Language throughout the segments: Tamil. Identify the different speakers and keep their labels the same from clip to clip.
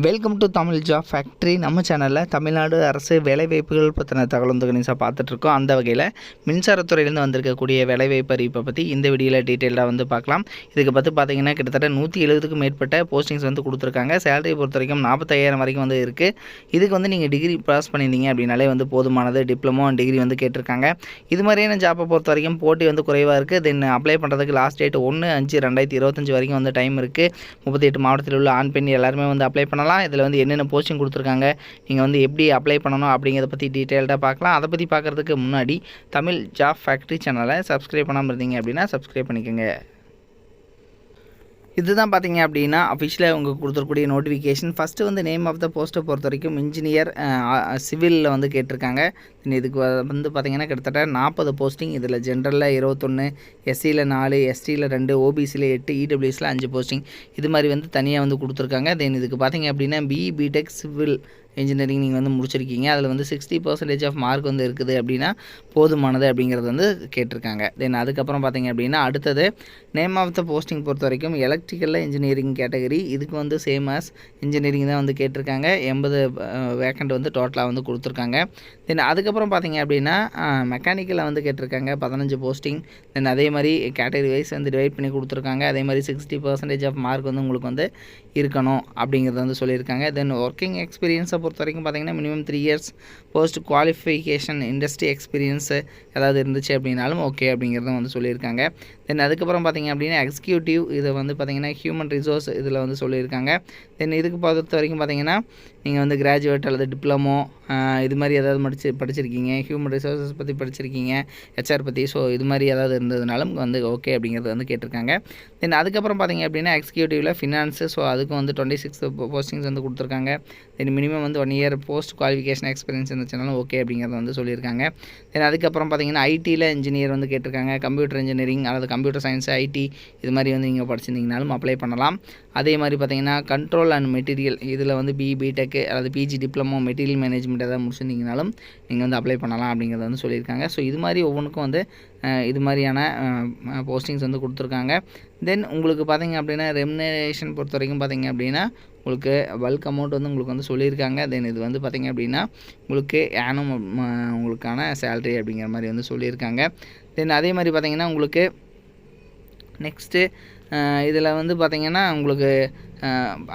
Speaker 1: Welcome to Tamil job factory. நம்ம சேனலில் தமிழ்நாடு அரசு வேலைவாய்ப்புகள் பற்றின தகவல் வந்து கணிசாக பார்த்துட்ருக்கோம். அந்த வகையில் மின்சாரத்துறையிலேருந்து வந்திருக்கக்கூடிய வேலைவாய்ப்பு அறிவிப்பை பற்றி இந்த வீடியோவில் டீட்டெயிலாக வந்து பார்க்கலாம். இதுக்கு பற்றி பார்த்தீங்கன்னா கிட்டத்தட்ட 170க்கும் மேற்பட்ட போஸ்டிங்ஸ் வந்து கொடுத்துருக்காங்க. சேலரியை பொறுத்த வரைக்கும் 45,000 வரைக்கும் வந்து இருக்குது. இதுக்கு வந்து நீங்கள் டிகிரி பாஸ் பண்ணியிருந்தீங்க அப்படின்னாலே வந்து போதுமானது. டிப்ளமோ அண்ட் டிகிரி வந்து கேட்டிருக்காங்க. இது மாதிரியான ஜாப்பை பொறுத்த வரைக்கும் போட்டி வந்து குறைவாக இருக்குது. தென் அப்ளை பண்ணுறதுக்கு லாஸ்ட் டேட் 1/5/2025 வரைக்கும் வந்து டைம் இருக்குது. 38 மாவட்டத்தில் உள்ள ஆண் பெண் எல்லாருமே வந்து அப்ளை பண்ணலாம். இதில் வந்து என்னென்ன போஸ்டிங் கொடுத்துருக்காங்க, நீங்கள் வந்து எப்படி அப்ளை பண்ணணும் அப்படிங்கிறத பற்றி டீட்டெயில்டாக பார்க்கலாம். அதை பற்றி பார்க்குறதுக்கு முன்னாடி தமிழ் ஜாப் ஃபேக்ட்ரி சேனலை சப்ஸ்கிரைப் பண்ணாமல் இருந்தீங்க அப்படின்னா சப்ஸ்கிரைப் பண்ணிக்கோங்க. இதுதான் பார்த்தீங்க அப்படின்னா அஃபிஷியலாக உங்களுக்கு கொடுத்துருக்கூடிய நோட்டிஃபிகேஷன். ஃபஸ்ட்டு வந்து நேம் ஆஃப் த போஸ்ட்டை பொறுத்த வரைக்கும் இன்ஜினியர் சிவிலில் வந்து கேட்டிருக்காங்க. இதுக்கு வந்து பார்த்திங்கன்னா கிட்டத்தட்ட 40 போஸ்டிங். இதில் ஜென்ரலில் 21, எஸ்சியில் 4, எஸ்டியில் 2, ஓபிசியில் 8, இடபிள்யூஎஸில் 5 போஸ்டிங். இது மாதிரி வந்து தனியாக வந்து கொடுத்துருக்காங்க. தென் இதுக்கு பார்த்திங்க அப்படின்னா பிடெக் சிவில் இன்ஜினியரிங் நீங்கள் வந்து முடிச்சிருக்கீங்க. அதில் வந்து 60% ஆஃப் மார்க் வந்து இருக்குது அப்படின்னா போதுமானது அப்படிங்கிறது வந்து கேட்டிருக்காங்க. தென் அதுக்கப்புறம் பார்த்திங்க அப்படின்னா அடுத்தது நேம் ஆஃப் த போஸ்டிங் பொறுத்த வரைக்கும் எலக்ட்ரிக்கலில் இன்ஜினியரிங் கேட்டகரி. இதுக்கு வந்து சேம் ஆஸ் இன்ஜினியரிங் தான் வந்து கேட்டிருக்காங்க. 80 வேக்கண்ட் வந்து டோட்டலாக வந்து கொடுத்துருக்காங்க. தென் அதுக்கப்புறம் பார்த்திங்க அப்படின்னா மெக்கானிக்கலில் வந்து கேட்டிருக்காங்க 15 போஸ்டிங். தென் அதே மாதிரி கேட்டகரி வைஸ் வந்து டிவைட் பண்ணி கொடுத்துருக்காங்க. அதே மாதிரி 60% ஆஃப் மார்க் வந்து உங்களுக்கு வந்து இருக்கணும் அப்படிங்கிறத வந்து சொல்லியிருக்காங்க. தென் ஒர்க்கிங் எக்ஸ்பீரியன்ஸை பொறுத்த வரைக்கும் பார்த்திங்கன்னா minimum 3 years post qualification industry experience ஏதாவது இருந்துச்சு அப்படின்னாலும் ஓகே அப்படிங்கிறத வந்து சொல்லியிருக்காங்க. தென் அதுக்கப்புறம் பார்த்திங்க அப்படின்னா எக்ஸிக்யூட்டிவ் இதை வந்து பார்த்திங்கன்னா ஹியூமன் ரிசோர்ஸ் இதில் வந்து சொல்லியிருக்காங்க. தென் இதுக்கு பொறுத்த வரைக்கும் பார்த்திங்கன்னா நீங்கள் வந்து கிராஜுவேட் அல்லது டிப்ளமோ இது மாதிரி ஏதாவது படிச்சிருக்கீங்க, ஹியூமன் ரிசோர்ஸஸ் பற்றி படிச்சிருக்கீங்க, ஹெச்ஆர் பற்றி, ஸோ இது மாதிரி ஏதாவது இருந்ததுனாலும் வந்து ஓகே அப்படிங்கிறது வந்து கேட்டிருக்காங்க. தென் அதுக்கப்புறம் பார்த்திங்க அப்படின்னா எக்ஸிக்யூட்டிவில் ஃபினான்ஸு, ஸோ அதுக்கும் வந்து 26 போஸ்டிங்ஸ் வந்து கொடுத்துருக்காங்க. தென் மினிமம் வந்து 1 இயர் போஸ்ட் குவாலிஃபிகேஷன் எக்ஸ்பீரியன்ஸ் இருந்துச்சுனாலும் ஓகே அப்படிங்கிறத வந்து சொல்லியிருக்காங்க. தென் அதுக்கப்புறம் பார்த்திங்கன்னா ஐடியில் இன்ஜினியர் வந்து கேட்டிருக்காங்க. கம்ப்யூட்டர் இன்ஜினியரிங் அல்லது கம்ப்யூட்டர் சயின்ஸ், ஐடி இது மாதிரி வந்து நீங்கள் படிச்சிருந்தீங்கனாலும் அப்ளை பண்ணலாம். அதே மாதிரி பார்த்திங்கன்னா கண்ட்ரோல் அண்ட் மெட்டீரியல் இதில் வந்து பிடெக் அல்லது பிஜி டிப்ளமோ மெட்டீரியல் மேனேஜ்மெண்ட் ஏதாவது முடிச்சிருந்தீங்கனாலும் நீங்கள் வந்து அப்ளை பண்ணலாம் அப்படிங்கிறத வந்து சொல்லியிருக்காங்க. ஸோ இது மாதிரி ஒவ்வொன்றுக்கும் வந்து இது மாதிரியான போஸ்டிங்ஸ் வந்து கொடுத்துருக்காங்க. தென் உங்களுக்கு பார்த்திங்க அப்படின்னா ரெம்யூனரேஷன் பொறுத்த வரைக்கும் பார்த்திங்க அப்படின்னா உங்களுக்கு பல்க் அமௌண்ட் வந்து உங்களுக்கு வந்து சொல்லியிருக்காங்க. தென் இது வந்து பார்த்திங்க அப்படின்னா உங்களுக்கு ஆனும் உங்களுக்கான சேலரி அப்படிங்கிற மாதிரி வந்து சொல்லியிருக்காங்க. தென் அதே மாதிரி பார்த்திங்கன்னா உங்களுக்கு நெக்ஸ்ட்டு இதில் வந்து பார்த்திங்கன்னா உங்களுக்கு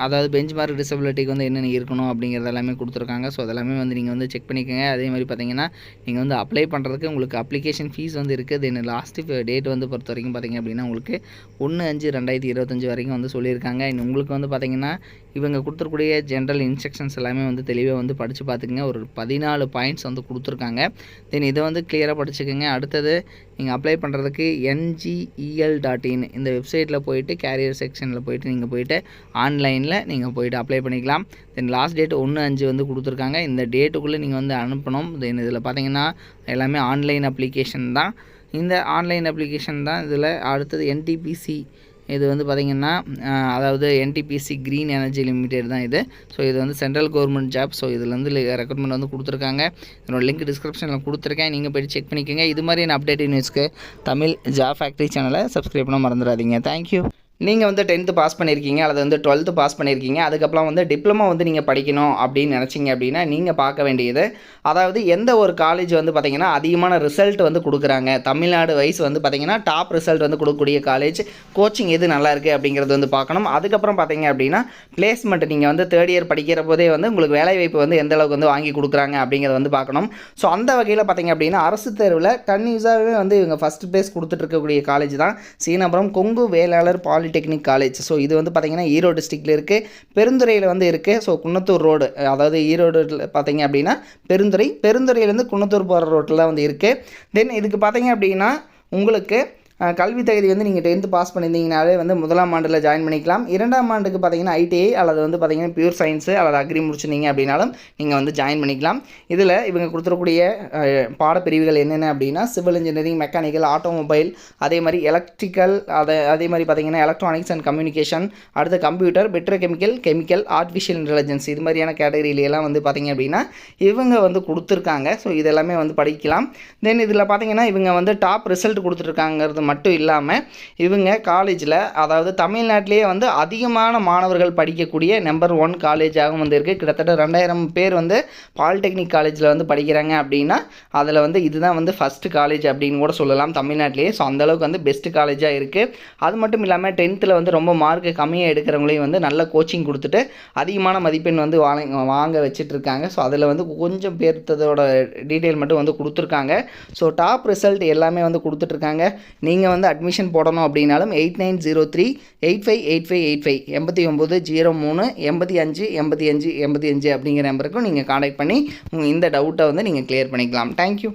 Speaker 1: அதாவது பெஞ்ச் மார்க் டிசபிலிட்டிக்கு வந்து என்னென்ன இருக்கணும் அப்படிங்கிறது எல்லாமே கொடுத்துருக்காங்க. ஸோ அதெல்லாமே வந்து நீங்கள் வந்து செக் பண்ணிக்கோங்க. அதே மாதிரி பார்த்திங்கன்னா நீங்கள் வந்து அப்ளை பண்ணுறதுக்கு உங்களுக்கு அப்ளிகேஷன் ஃபீஸ் வந்து இருக்குது. தென் லாஸ்ட்டு டேட் வந்து பொறுத்த வரைக்கும் பார்த்திங்க அப்படின்னா உங்களுக்கு 1/5/2025 வரைக்கும் வந்து சொல்லியிருக்காங்க. உங்களுக்கு வந்து பார்த்திங்கன்னா இவங்க கொடுத்துருக்கூடிய ஜென்ரல் இன்ஸ்ட்ரக்ஷன்ஸ் எல்லாமே வந்து தெளிவாக வந்து படித்து பார்த்துக்குங்க. ஒரு 14 பாயிண்ட்ஸ் வந்து கொடுத்துருக்காங்க. தென் இதை வந்து கிளியராக படிச்சுக்கோங்க. அடுத்தது நீங்கள் அப்ளை பண்ணுறதுக்கு ngel.in இந்த வெப்சைட்டில் போயிட்டு கேரியர் செக்ஷனில் போயிட்டு நீங்கள் போயிட்டு ஆன்லைனில் நீங்கள் போய்ட்டு அப்ளை பண்ணிக்கலாம். தென் லாஸ்ட் டேட் 1/5 வந்து கொடுத்துருக்காங்க. இந்த டேட்டுக்குள்ளே நீங்கள் வந்து அனுப்பணும். தென் இதில் பார்த்தீங்கன்னா எல்லாமே ஆன்லைன் அப்ளிகேஷன் தான். இந்த ஆன்லைன் அப்ளிகேஷன் தான். இதில் அடுத்தது என்டிபிசி இது வந்து பார்த்திங்கன்னா அதாவது என்டிபிசி க்ரீன் எனர்ஜி லிமிடெட் தான் இது. ஸோ இது வந்து சென்ட்ரல் கவர்மெண்ட் ஜாப். ஸோ இதில் வந்து ரெக்ரூட்மெண்ட் வந்து கொடுத்துருக்காங்க. என்னோட லிங்க் டிஸ்கிரிப்ஷனில் கொடுத்துருக்கேன். நீங்கள் போய்ட்டு செக் பண்ணிக்கோங்க. இது மாதிரி நான் அப்டேட் நியூஸ்க்கு தமிழ் ஜாப் ஃபேக்ட்ரி சேனலை சப்ஸ்கிரைப் பண்ண மறந்துடாதீங்க. தேங்க்யூ. நீங்கள் வந்து 10th பாஸ் பண்ணியிருக்கீங்க அல்லது வந்து 12th பாஸ் பண்ணியிருக்கீங்க, அதுக்கப்புறம் வந்து டிப்ளமோ வந்து நீங்கள் படிக்கணும் அப்படின்னு நினச்சிங்க அப்படின்னா நீங்கள் பார்க்க வேண்டியது, அதாவது எந்த ஒரு காலேஜ் வந்து பார்த்திங்கன்னா அதிகமான ரிசல்ட் வந்து கொடுக்குறாங்க, தமிழ்நாடு வைஸ் வந்து பார்த்திங்கன்னா டாப் ரிசல்ட் வந்து கொடுக்கக்கூடிய காலேஜ், கோச்சிங் எது நல்லா இருக்குது அப்படிங்கிறது வந்து பார்க்கணும். அதுக்கப்புறம் பார்த்திங்க அப்படின்னா பிளேஸ்மெண்ட் நீங்கள் வந்து 3rd இயர் படிக்கிற போதே வந்து உங்களுக்கு வேலைவாய்ப்பு வந்து எந்த அளவுக்கு வந்து வாங்கி கொடுக்குறாங்க அப்படிங்கிறத வந்து பார்க்கணும். ஸோ அந்த வகையில் பார்த்திங்க அப்படின்னா அரசு தேர்வில் கன்யூஸாகவே வந்து இவங்க ஃபஸ்ட் ப்ளேஸ் கொடுத்துட்டு இருக்கக்கூடிய காலேஜ் தான் Seenapuram Kongu Vellalar polytechnic college. So இது வந்து பார்த்திங்கன்னா ஈரோடு டிஸ்ட்ரிக்டில் இருக்குது, பெருந்துறையில் வந்து இருக்குது. ஸோ குன்னத்தூர் ரோடு, அதாவது ஈரோடு பார்த்திங்க அப்படின்னா பெருந்துறையிலேருந்து குன்னத்தூர் போகிற ரோட்டில் வந்து இருக்குது. தென் இதுக்கு பார்த்திங்க அப்படின்னா உங்களுக்கு கல்வி தகுதி வந்து நீங்கள் 10th பாஸ் பண்ணியிருந்தீங்கனாலே வந்து 1ஆம் ஆண்டில் ஜாயின் பண்ணிக்கலாம். 2ஆம் ஆண்டுக்கு பார்த்திங்கன்னா ஐடிஐ அல்லது வந்து பார்த்திங்கன்னா பியூர் சயின்ஸு அல்லது அக்ரி முடிச்சிருந்தீங்க அப்படின்னாலும் நீங்கள் வந்து ஜாயின் பண்ணிக்கலாம். இதில் இவங்க கொடுத்துருக்கூடிய பாடப்பிரிவுகள் என்னென்ன அப்படின்னா சிவில் இன்ஜினியரிங், மெக்கானிக்கல், ஆட்டோமொபைல், அதே மாதிரி எலக்ட்ரிக்கல், அதே மாதிரி பார்த்திங்கன்னா எலக்ட்ரானிக்ஸ் அண்ட் கம்யூனிகேஷன், அடுத்து கம்ப்யூட்டர், கெமிக்கல், ஆர்டிஃபிஷியல் இன்டெலிஜென்ஸ் இது மாதிரியான கேட்டகரியிலெல்லாம் வந்து பார்த்திங்க அப்படின்னா இவங்க வந்து கொடுத்துருக்காங்க. ஸோ இதெல்லாமே வந்து படிக்கலாம். தென் இதில் பார்த்திங்கன்னா இவங்க வந்து டாப் ரிசல்ட் கொடுத்துருக்காங்கிறது மட்டும் இல்லாமல் இவங்க காலேஜில் அதாவது தமிழ்நாட்டிலேயே வந்து அதிகமான மாணவர்கள் படிக்கக்கூடிய நம்பர் 1 காலேஜாகவும் வந்து இருக்குது. கிட்டத்தட்ட 2000 பேர் வந்து பாலிடெக்னிக் காலேஜில் வந்து படிக்கிறாங்க அப்படின்னா அதில் வந்து இதுதான் வந்து ஃபஸ்ட்டு காலேஜ் அப்படின்னு கூட சொல்லலாம் தமிழ்நாட்டிலேயே. ஸோ அந்தளவுக்கு வந்து பெஸ்ட்டு காலேஜாக இருக்குது. அது மட்டும் இல்லாமல் 10th வந்து ரொம்ப மார்க்கு கம்மியாக எடுக்கிறவங்களையும் வந்து நல்ல கோச்சிங் கொடுத்துட்டு அதிகமான மதிப்பெண் வந்து வாங்க வச்சிட்ருக்காங்க. ஸோ அதில் வந்து கொஞ்சம் பேர்த்ததோட டீட்டெயில் மட்டும் வந்து கொடுத்துருக்காங்க. ஸோ டாப் ரிசல்ட் எல்லாமே வந்து கொடுத்துட்ருக்காங்க. நீங்கள் வந்து அட்மிஷன் போடணும் அப்படின்னாலும் 8903858585 8903858585 அப்படிங்கிற நம்பருக்கும் நீங்கள் கான்டாக்ட் பண்ணி இந்த டவுட்டை வந்து நீங்கள் கிளியர் பண்ணிக்கலாம். தேங்க்யூ.